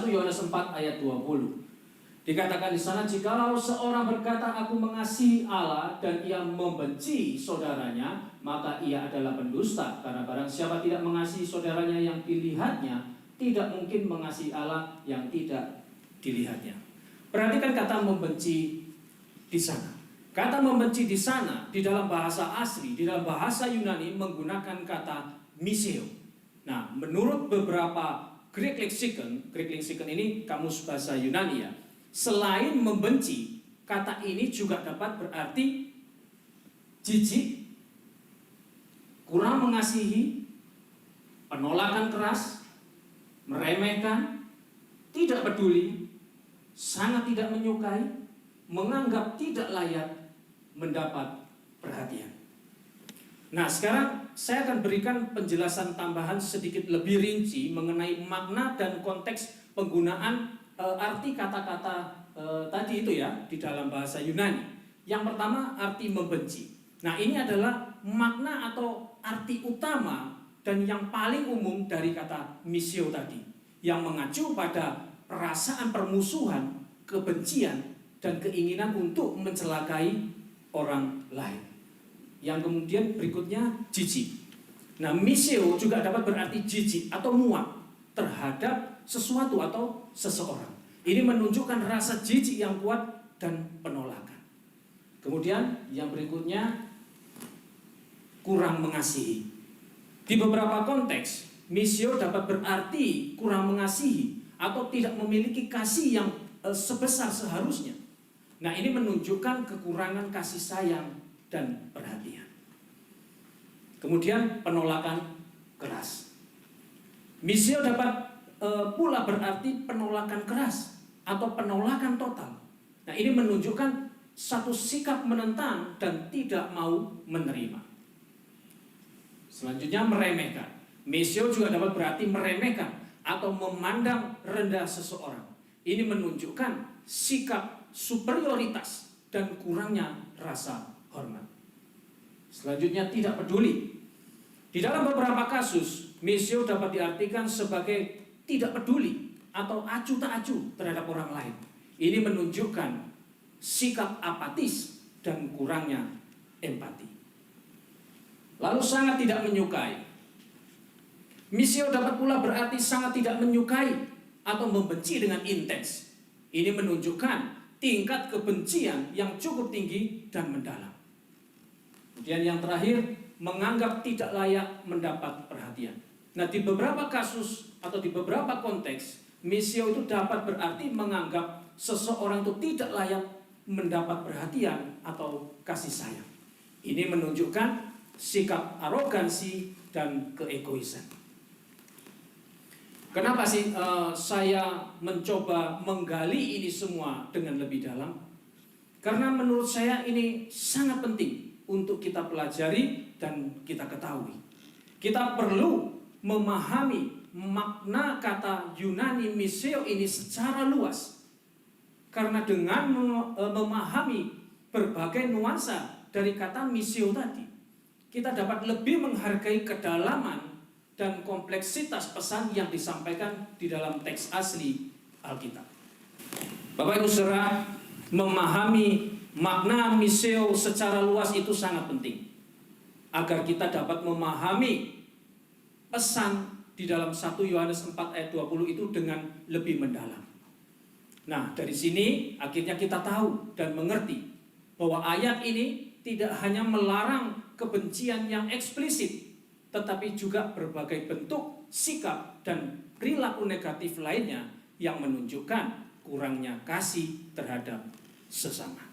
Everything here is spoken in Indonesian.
1 Yohanes 4 ayat 20. Dikatakan di sana, jikalau seorang berkata aku mengasihi Allah dan ia membenci saudaranya, maka ia adalah pendusta. Karena barang siapa tidak mengasihi saudaranya yang dilihatnya, tidak mungkin mengasihi Allah yang tidak dilihatnya. Perhatikan kata membenci di sana. Kata membenci di sana di dalam bahasa asli, di dalam bahasa Yunani menggunakan kata miseo. Nah, menurut beberapa Greek lexicon ini kamus bahasa Yunani ya. Selain membenci, kata ini juga dapat berarti jijik, kurang mengasihi, penolakan keras, meremehkan, tidak peduli, sangat tidak menyukai, menganggap tidak layak mendapat perhatian. Nah, sekarang saya akan berikan penjelasan tambahan sedikit lebih rinci mengenai makna dan konteks penggunaan arti kata-kata tadi itu ya di dalam bahasa Yunani. Yang pertama, arti membenci. Nah, ini adalah makna atau arti utama dan yang paling umum dari kata misio tadi, yang mengacu pada perasaan permusuhan, kebencian, dan keinginan untuk mencelakai orang lain. Yang kemudian berikutnya jijik. Nah, misio juga dapat berarti jijik atau muak terhadap sesuatu atau seseorang. Ini menunjukkan rasa jijik yang kuat dan penolakan. Kemudian yang berikutnya kurang mengasihi. Di beberapa konteks, misio dapat berarti kurang mengasihi atau tidak memiliki kasih yang sebesar seharusnya. Nah, ini menunjukkan kekurangan kasih sayang dan perhatian. Kemudian penolakan keras. Misio dapat pula berarti penolakan keras atau penolakan total. Nah, ini menunjukkan satu sikap menentang dan tidak mau menerima. Selanjutnya meremehkan. Misio juga dapat berarti meremehkan atau memandang rendah seseorang. Ini menunjukkan sikap superioritas dan kurangnya rasa hormat. Selanjutnya tidak peduli. Di dalam beberapa kasus, misio dapat diartikan sebagai tidak peduli atau acuh tak acuh terhadap orang lain. Ini menunjukkan sikap apatis dan kurangnya empati. Lalu sangat tidak menyukai. Misio dapat pula berarti sangat tidak menyukai atau membenci dengan intens. Ini menunjukkan tingkat kebencian yang cukup tinggi dan mendalam. Kemudian yang terakhir, menganggap tidak layak mendapat perhatian. Nah, di beberapa kasus atau di beberapa konteks, misio itu dapat berarti menganggap seseorang itu tidak layak mendapat perhatian atau kasih sayang. Ini menunjukkan sikap arogansi dan keegoisan. Kenapa sih saya mencoba menggali ini semua dengan lebih dalam? Karena menurut saya ini sangat penting untuk kita pelajari dan kita ketahui. Kita perlu memahami makna kata Yunani miseo ini secara luas. Karena dengan memahami berbagai nuansa dari kata miseo tadi, kita dapat lebih menghargai kedalaman dan kompleksitas pesan yang disampaikan di dalam teks asli Alkitab. Bapak Ibu Saudara, memahami makna miseo secara luas itu sangat penting agar kita dapat memahami pesan di dalam 1 Yohanes 4 ayat 20 itu dengan lebih mendalam. Nah, dari sini akhirnya kita tahu dan mengerti bahwa ayat ini tidak hanya melarang kebencian yang eksplisit, tetapi juga berbagai bentuk, sikap, dan perilaku negatif lainnya yang menunjukkan kurangnya kasih terhadap sesama.